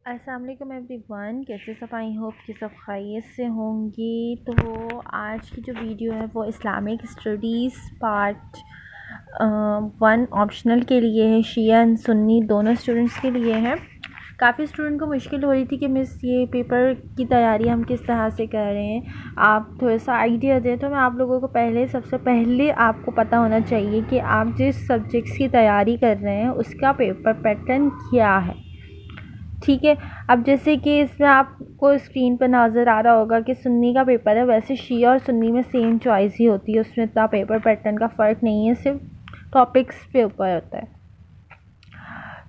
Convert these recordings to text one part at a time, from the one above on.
अस्सलाम वालेकुम एवरीवन, कैसे सब? आई होप कि सब खैरियत से होंगे। तो आज की जो वीडियो है वो इस्लामिक स्टडीज़ पार्ट 1 ऑप्शनल के लिए है। शिया एंड सुन्नी दोनों स्टूडेंट्स के लिए है। काफ़ी स्टूडेंट को मुश्किल हो रही थी कि मिस ये पेपर की तैयारी हम किस तरह से कर रहे हैं, आप थोड़ा सा आइडिया दें। तो मैं आप लोगों को सबसे पहले आपको पता होना चाहिए कि आप जिस सब्जेक्ट्स की तैयारी कर रहे हैं उसका पेपर पैटर्न क्या है। ठीक है, अब जैसे कि इसमें आपको स्क्रीन पर नज़र आ रहा होगा कि सुन्नी का पेपर है। वैसे शिया और सुन्नी में सेम चॉइस ही होती है, उसमें इतना पेपर पैटर्न का फ़र्क नहीं है, सिर्फ टॉपिक्स पे ऊपर होता है।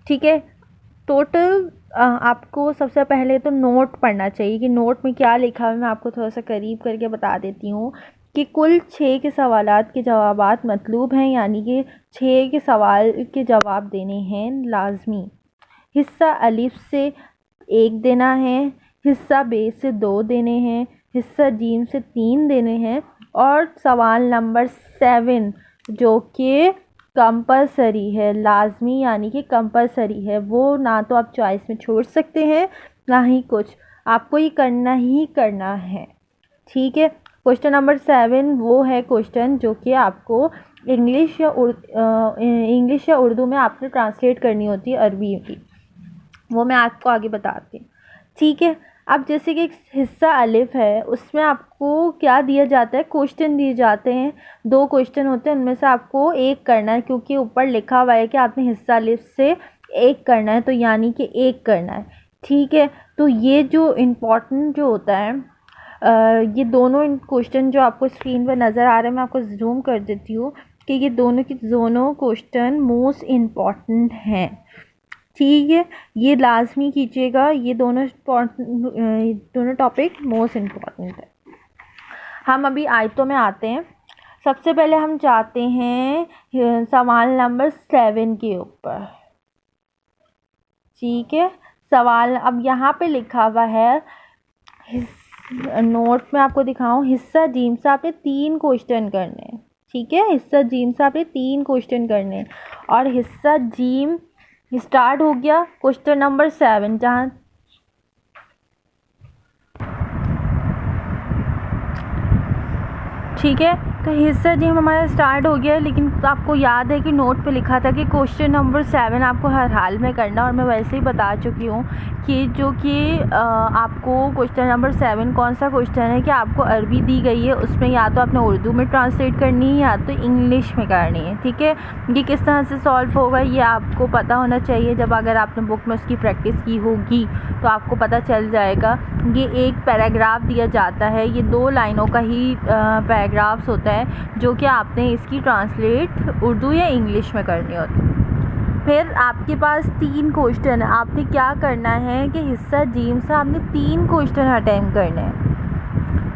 ठीक है, टोटल आपको सबसे पहले तो नोट पढ़ना चाहिए कि नोट में क्या लिखा है। मैं आपको थोड़ा सा करीब करके बता देती हूँ कि कुल 6 के सवालात के जवाबात मतलूब हैं, यानी कि 6 के सवाल के जवाब देने हैं लाजमी। हिस्सा अलिफ से 1 देना है, हिस्सा बे से 2 देने हैं, हिस्सा जीम से 3 देने हैं और सवाल नंबर 7 जो कि कंपलसरी है, लाजमी यानी कि कंपलसरी है, वो ना तो आप चॉइस में छोड़ सकते हैं ना ही कुछ, आपको ये करना ही करना है। ठीक है, क्वेश्चन नंबर 7 वो है क्वेश्चन जो कि आपको इंग्लिश या उर्दू में आपने ट्रांसलेट करनी होती है अरबी की, वो मैं आपको आगे बताती हूँ। ठीक है, अब जैसे कि एक हिस्सा अलिफ है, उसमें आपको क्या दिया जाता है, क्वेश्चन दिए जाते हैं। 2 क्वेश्चन होते हैं, उनमें से आपको एक करना है, क्योंकि ऊपर लिखा हुआ है कि आपने हिस्सा अलिफ से 1 करना है, तो यानी कि 1 करना है। ठीक है, तो ये जो इम्पोर्टेंट जो होता है, ये दोनों क्वेश्चन जो आपको स्क्रीन पर नज़र आ रहे हैं, मैं आपको जूम कर देती हूँ कि ये दोनों क्वेश्चन मोस्ट इम्पॉर्टेंट हैं। ठीक है, ये लाजमी कीजिएगा, ये दोनों टॉपिक मोस्ट इम्पॉर्टेंट है। हम अभी आयतों में आते हैं। सबसे पहले हम जाते हैं सवाल नंबर 7 के ऊपर। ठीक है, सवाल अब यहाँ पे लिखा हुआ है, नोट में आपको दिखाऊं, हिस्सा जीम से आपने 3 क्वेश्चन करने हैं। ठीक है, हिस्सा जीम से आपने 3 क्वेश्चन करने हैं और हिस्सा जीम स्टार्ट हो गया क्वेश्चन नंबर 7, जहाँ ठीक है, तो हिस्सा जी हमारा स्टार्ट हो गया है। लेकिन आपको याद है कि नोट पे लिखा था कि क्वेश्चन नंबर 7 आपको हर हाल में करना, और मैं वैसे ही बता चुकी हूँ कि जो कि आपको क्वेश्चन नंबर 7 कौन सा क्वेश्चन है कि आपको अरबी दी गई है, उसमें या तो आपने उर्दू में ट्रांसलेट करनी है या तो इंग्लिश में करनी है। ठीक है, ये किस तरह से सॉल्व होगा ये आपको पता होना चाहिए। जब अगर आपने बुक में उसकी प्रैक्टिस की होगी तो आपको पता चल जाएगा। ये एक पैराग्राफ दिया जाता है, ये 2 लाइनों का ही पैराग्राफ्स होता है, जो कि आपने इसकी ट्रांसलेट उर्दू या इंग्लिश में करनी होती है। फिर आपके पास 3 क्वेश्चन है, आपने क्या करना है कि हिस्सा जीम से आपने 3 क्वेश्चन अटेम्प्ट करने हैं।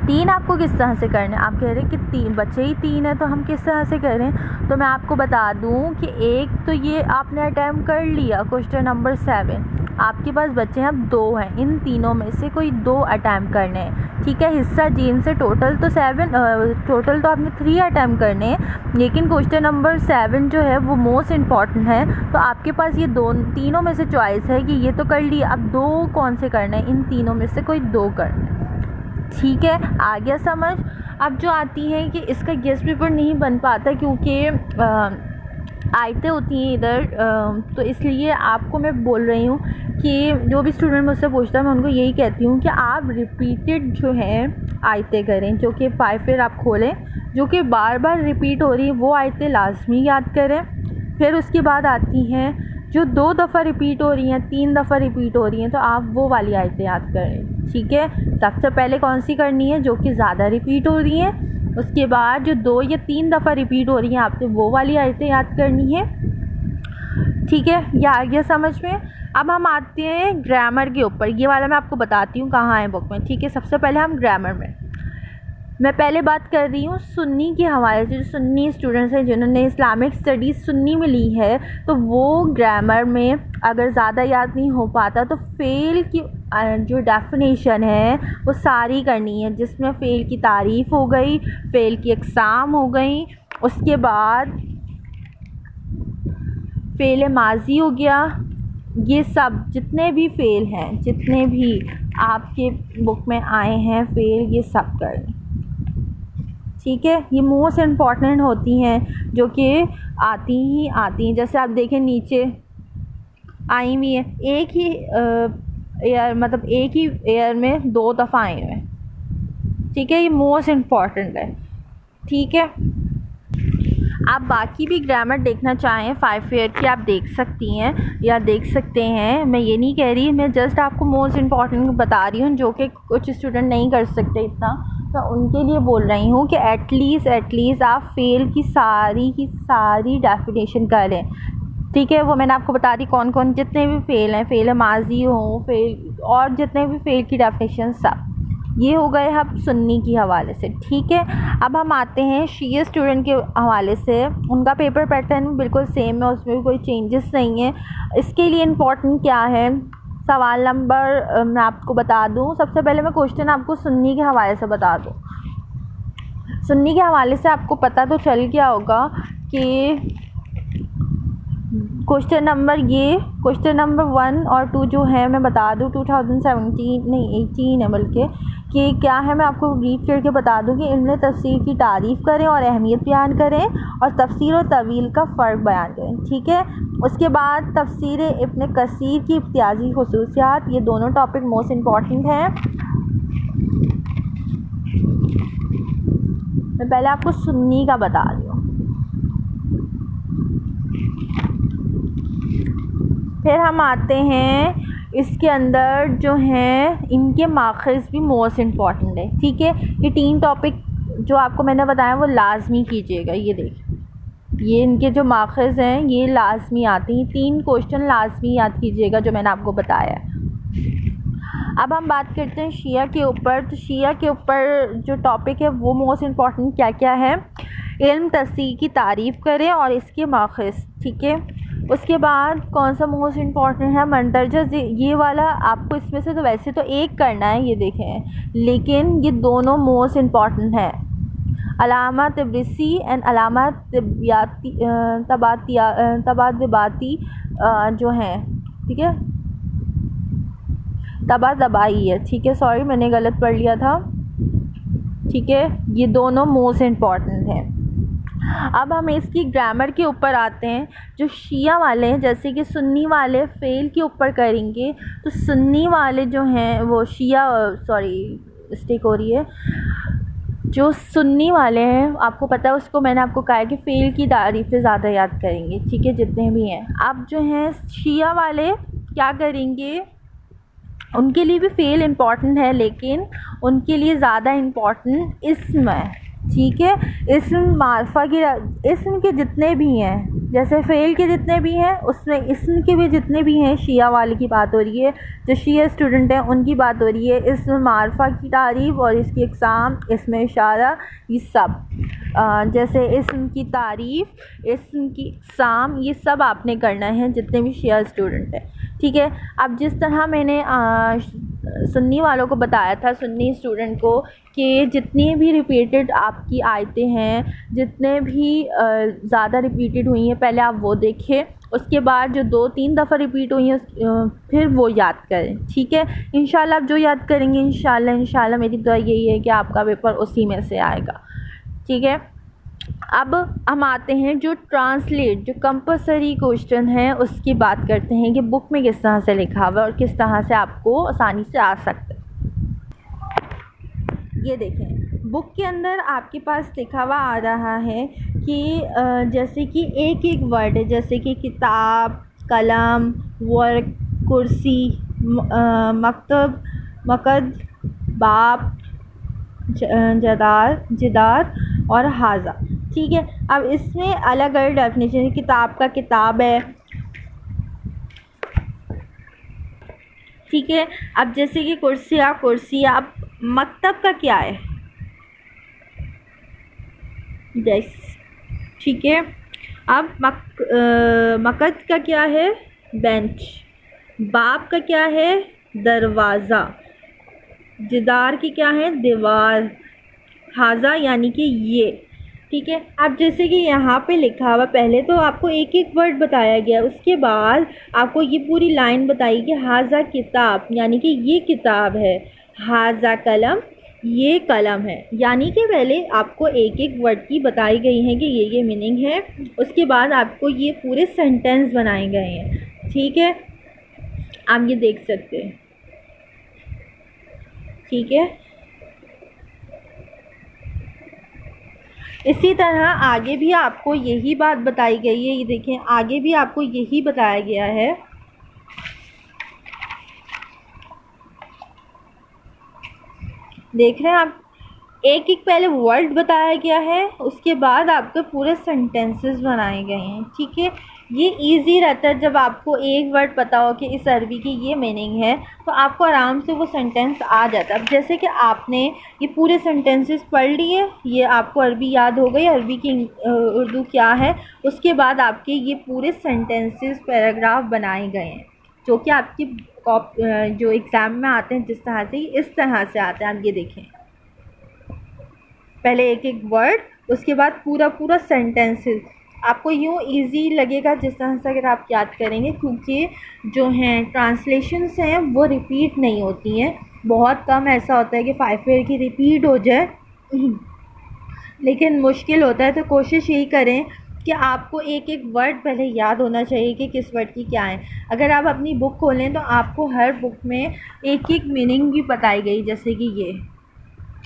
3 आपको किस तरह से करना है, आप कह रहे हैं कि 3 बच्चे ही 3 है तो हम किस तरह से करें, तो मैं आपको बता दूं कि एक तो ये आपने अटेम्प्ट कर लिया क्वेश्चन नंबर 7, आपके पास बच्चे हैं अब 2 हैं, इन तीनों में से कोई 2 अटैम्प्ट करने हैं। ठीक है, हिस्सा जीम से टोटल तो आपने 3 अटैम्प्ट करने हैं, लेकिन क्वेश्चन नंबर 7 जो है वो मोस्ट इम्पॉर्टेंट है, तो आपके पास ये तीनों में से चॉइस है कि ये तो कर लिया, अब 2 कौन से करने हैं, इन तीनों में से कोई 2 करने हैं। ठीक है, आ गया समझ। अब जो आती है कि इसका गेस्ट पेपर नहीं बन पाता क्योंकि आयतें होती हैं इधर, तो इसलिए आपको मैं बोल रही हूँ कि जो भी स्टूडेंट मुझसे पूछता है मैं उनको यही कहती हूँ कि आप रिपीटेड जो है आयतें करें, जो कि 5 फिर आप खोलें, जो कि बार बार रिपीट हो रही है वो आयतें लाजमी याद करें। फिर उसके बाद आती हैं जो 2 दफ़ा रिपीट हो रही हैं, 3 दफ़ा रिपीट हो रही हैं, तो आप वो वाली आयतें याद करें। ठीक है, सबसे पहले कौन सी करनी है, जो कि ज़्यादा रिपीट हो रही हैं, उसके बाद जो 2 या 3 दफ़ा रिपीट हो रही हैं आपने वो वाली आयतें याद करनी है। ठीक है, ये आ गया समझ में। अब हम आते हैं ग्रामर के ऊपर, ये वाला मैं आपको बताती हूँ कहाँ है बुक में। ठीक है, सबसे पहले हम ग्रामर में, मैं पहले बात कर रही हूँ सुन्नी के हवाले से। जो सुन्नी स्टूडेंट्स हैं जिन्होंने इस्लामिक स्टडीज़ सुन्नी में ली है, तो वो ग्रामर में अगर ज़्यादा याद नहीं हो पाता तो फ़ेल की जो डेफिनेशन है वो सारी करनी है, जिसमें फ़ेल की तारीफ़ हो गई, फ़ेल की अक़साम हो गई, उसके बाद फ़ेल माजी हो गया, ये सब जितने भी फ़ेल हैं, जितने भी आपके बुक में आए हैं फ़ेल, ये सब कर लें, ठीक है। ये मोस्ट इम्पॉर्टेंट होती हैं जो कि आती ही आती हैं। जैसे आप देखें नीचे आई हुई है, एक ही एयर मतलब एक ही एयर में 2 दफ़ा आए हुए हैं, ठीक है। ये मोस्ट इम्पॉर्टेंट है, ठीक है। आप बाकी भी ग्रामर देखना चाहें 5 ईयर की, आप देख सकती हैं या देख सकते हैं। मैं ये नहीं कह रही, मैं जस्ट आपको मोस्ट इम्पॉर्टेंट बता रही हूँ, जो कि कुछ स्टूडेंट नहीं कर सकते इतना, तो उनके लिए बोल रही हूँ कि एटलीस्ट आप फ़ेल की सारी डेफिनेशन करें, ठीक है। वो मैंने आपको बता दी कौन कौन जितने भी फ़ेल हैं, फ़ेल माजी हो, फ़ेल और जितने भी फ़ेल की डेफिनेशन सब ये हो गए हम सुन्नी की हवाले से, ठीक है। अब हम आते हैं शिया स्टूडेंट के हवाले से। उनका पेपर पैटर्न बिल्कुल सेम है, उसमें भी कोई चेंजेस नहीं है। इसके लिए इम्पोर्टेंट क्या है, सवाल नंबर मैं आपको बता दूं। सबसे पहले मैं क्वेश्चन आपको सुन्नी के हवाले से बता दूं। सुन्नी के हवाले से आपको पता तो चल गया होगा कि क्वेश्चन नंबर 1 और 2 जो है मैं बता दूं 2017 नहीं 18 है बल्कि, कि क्या है मैं आपको रीड करके बता दूं कि इल्म तफसीर की तारीफ़ करें और अहमियत बयान करें और तफसीर और तवील का फ़र्क बयान करें, ठीक है। उसके बाद तफसीर इब्न कसीर की इम्तियाज़ी खुसूसियात, ये दोनों टॉपिक मोस्ट इम्पॉर्टेंट हैं। मैं पहले आपको सुन्नी का बता रही हूँ, फिर हम आते हैं इसके अंदर जो हैं इनके मार्क्स भी मोस्ट इम्पॉर्टेंट है, ठीक है। ये 3 टॉपिक जो आपको मैंने बताया वो लाजमी कीजिएगा। ये देखिए, ये इनके जो मार्क्स हैं ये लाजमी आती हैं, 3 क्वेश्चन लाजमी याद कीजिएगा जो मैंने आपको बताया। अब हम बात करते हैं शिया के ऊपर। तो शिया के ऊपर जो टॉपिक है वो मोस्ट इम्पॉर्टेंट क्या क्या है, इल्म तफसीर की तारीफ़ करें और इसके मार्क्स, ठीक है। उसके बाद कौन सा मोस्ट इम्पॉर्टेंट है, मंदरजा, ये वाला आपको इसमें से तो वैसे तो एक करना है, ये देखें, लेकिन ये दोनों मोस्ट इम्पॉर्टेंट है। अलामा तबरिसी एंड अलामा तबादबाती जो हैं, ठीक है, तबादबाई है, ठीक है, सॉरी मैंने गलत पढ़ लिया था, ठीक है। ये दोनों मोस्ट इम्पॉर्टेंट हैं। अब हम इसकी ग्रामर के ऊपर आते हैं। जो शिया वाले हैं, जैसे कि सुन्नी वाले फ़ेल के ऊपर करेंगे, तो सुन्नी वाले जो हैं वो मिस्टेक हो रही है, जो सुन्नी वाले हैं आपको पता है, उसको मैंने आपको कहा है कि फ़ेल की तारीफ़ें ज़्यादा याद करेंगे, ठीक है, जितने भी हैं। अब जो हैं शिया वाले क्या करेंगे, उनके लिए भी फ़ेल इम्पॉर्टेंट है, लेकिन उनके लिए ज़्यादा इम्पॉर्टेंट इस्म है, ठीक है। इस्म मार्फा की इस्म के जितने भी हैं, जैसे फ़ेल के जितने भी हैं उसमें इस्म के भी जितने भी हैं, शिया वाले की बात हो रही है, जो शिया स्टूडेंट हैं उनकी बात हो रही है। इस्म मार्फा की तारीफ़ और इसकी इक़साम, इसमें इशारा, ये सब जैसे इस्म की तारीफ़, इस्म की इक़साम, ये सब आपने करना है जितने भी शिया स्टूडेंट हैं, ठीक है। अब जिस तरह मैंने सुन्नी वालों को बताया था, सुन्नी स्टूडेंट को, कि जितनी भी रिपीटेड आपकी आयतें हैं, जितने भी ज़्यादा रिपीटेड हुई हैं, पहले आप वो देखें, उसके बाद जो 2-3 दफ़ा रिपीट हुई हैं फिर वो याद करें, ठीक है। इंशाल्लाह आप जो याद करेंगे, इंशाल्लाह मेरी दुआ यही है कि आपका पेपर उसी में से आएगा, ठीक है। अब हम आते हैं जो ट्रांसलेट, जो कंपलसरी क्वेश्चन है उसकी बात करते हैं कि बुक में किस तरह से लिखा हुआ है और किस तरह से आपको आसानी से आ सकता है। ये देखें, बुक के अंदर आपके पास लिखा हुआ आ रहा है कि जैसे कि एक वर्ड है, जैसे कि किताब, कलम, वर्क, कुर्सी, मकतब, मकद, बाप, जिदार और हाजा, ठीक है। अब इसमें अलग अलग डेफिनेशन है। किताब का किताब है, ठीक है। अब जैसे कि कुर्सी, अब मकतब का क्या है, डेस्क, ठीक है। अब मकद का क्या है, बेंच, बाप का क्या है, दरवाज़ा, जिदार की क्या है, दीवार, हाजा यानी कि ये, ठीक है। अब जैसे कि यहाँ पे लिखा हुआ, पहले तो आपको एक एक वर्ड बताया गया, उसके बाद आपको ये पूरी लाइन बताई कि हाजा किताब, यानी कि ये किताब है। हाजा कलम, ये कलम है। यानी कि पहले आपको एक एक वर्ड की बताई गई है कि ये मीनिंग है, उसके बाद आपको ये पूरे सेंटेंस बनाए गए हैं। ठीक है, आप ये देख सकते हैं। ठीक है, इसी तरह आगे भी आपको यही बात बताई गई है। ये देखें, आगे भी आपको यही बताया गया है। देख रहे हैं आप, एक एक पहले वर्ड बताया गया है, उसके बाद आपके पूरे सेंटेंसेस बनाए गए हैं। ठीक है, ये इजी रहता है जब आपको एक वर्ड पता हो कि इस अरबी की ये मीनिंग है, तो आपको आराम से वो सेंटेंस आ जाता है। अब जैसे कि आपने ये पूरे सेंटेंसेस पढ़ लिए, ये आपको अरबी याद हो गई, अरबी की उर्दू क्या है, उसके बाद आपके ये पूरे सेंटेंसेस पैराग्राफ बनाए गए हैं, जो कि आपकी जो एग्ज़ाम में आते हैं जिस तरह से, इस तरह से आते हैं। आप ये देखें, पहले एक एक वर्ड, उसके बाद पूरा पूरा सेंटेंसेस। आपको यूँ इजी लगेगा जिस तरह से अगर आप याद करेंगे, क्योंकि जो हैं ट्रांसलेशंस हैं वो रिपीट नहीं होती हैं। बहुत कम ऐसा होता है कि 5 ईयर की रिपीट हो जाए, लेकिन मुश्किल होता है। तो कोशिश यही करें कि आपको एक एक वर्ड पहले याद होना चाहिए कि किस वर्ड की क्या है। अगर आप अपनी बुक खोलें तो आपको हर बुक में एक एक मीनिंग भी बताई गई, जैसे कि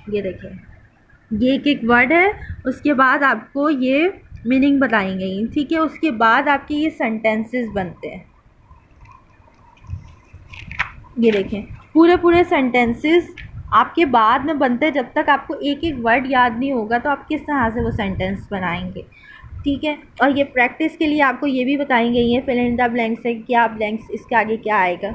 ये देखें, ये एक एक वर्ड है, उसके बाद आपको ये मीनिंग बताई गई। ठीक है, उसके बाद आपके ये सेंटेंसेस बनते हैं। ये देखें, पूरे पूरे सेंटेंसेस आपके बाद में बनते हैं। जब तक आपको एक एक वर्ड याद नहीं होगा तो आप किस तरह से वो सेंटेंस बनाएंगे। ठीक है, और ये प्रैक्टिस के लिए आपको ये भी बताई गई है, फिल इन द ब्लैंक्स है, क्या ब्लैंक्स, इसके आगे क्या आएगा।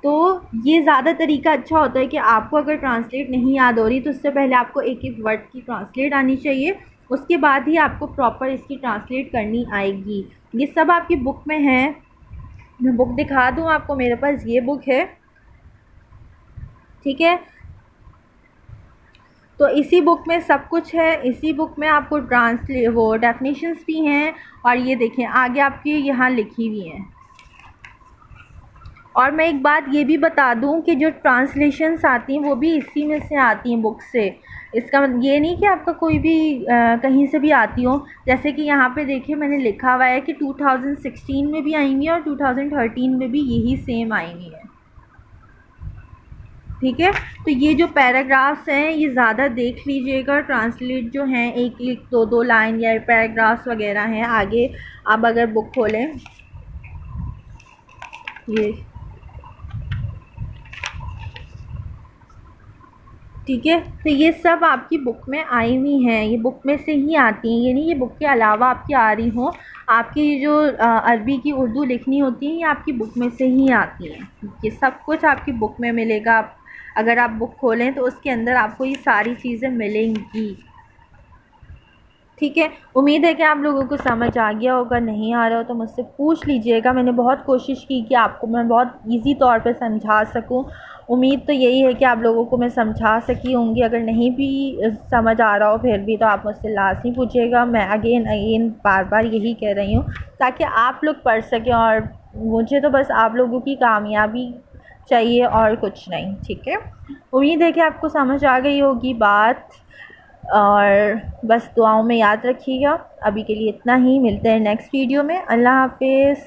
तो ये ज़्यादा तरीका अच्छा होता है कि आपको अगर ट्रांसलेट नहीं याद हो रही तो उससे पहले आपको एक एक वर्ड की ट्रांसलेट आनी चाहिए, उसके बाद ही आपको प्रॉपर इसकी ट्रांसलेट करनी आएगी। ये सब आपकी बुक में है। मैं बुक दिखा दूँ आपको, मेरे पास ये बुक है। ठीक है, तो इसी बुक में सब कुछ है। इसी बुक में आपको वो डेफिनेशंस भी हैं, और ये देखें आगे आपकी यहाँ लिखी हुई हैं। और मैं एक बात ये भी बता दूं कि जो ट्रांसलेशंस आती हैं वो भी इसी में से आती हैं, बुक से। इसका ये नहीं कि आपका कोई भी कहीं से भी आती हो। जैसे कि यहाँ पे देखिए मैंने लिखा हुआ है कि 2016 में भी आई हुई है और 2013 में भी यही सेम आई हुई है। ठीक है, तो ये जो पैराग्राफ्स हैं ये ज़्यादा देख लीजिएगा। ट्रांसलेट जो हैं एक एक दो दो लाइन या पैराग्राफ्स वगैरह हैं आगे। आप अगर बुक खोलें, ये ठीक है, तो ये सब आपकी बुक में आई हुई हैं, ये बुक में से ही आती हैं। ये नहीं ये बुक के अलावा आपकी आ रही हो। आपकी जो अरबी की उर्दू लिखनी होती है ये आपकी बुक में से ही आती हैं। ये सब कुछ आपकी बुक में मिलेगा। अगर आप बुक खोलें तो उसके अंदर आपको ये सारी चीज़ें मिलेंगी। ठीक है, उम्मीद है कि आप लोगों को समझ आ गया होगा। नहीं आ रहा हो तो मुझसे पूछ लीजिएगा। मैंने बहुत कोशिश की कि आपको मैं बहुत इजी तौर पे समझा सकूं। उम्मीद तो यही है कि आप लोगों को मैं समझा सकी होंगी। अगर नहीं भी समझ आ रहा हो फिर भी तो आप मुझसे लाजमी पूछिएगा। मैं अगेन बार बार यही कह रही हूँ ताकि आप लोग पढ़ सकें, और मुझे तो बस आप लोगों की कामयाबी चाहिए और कुछ नहीं। ठीक है, उम्मीद है कि आपको समझ आ गई होगी बात, और बस दुआओं में याद रखिएगा। अभी के लिए इतना ही, मिलते हैं नेक्स्ट वीडियो में। अल्लाह हाफिज़।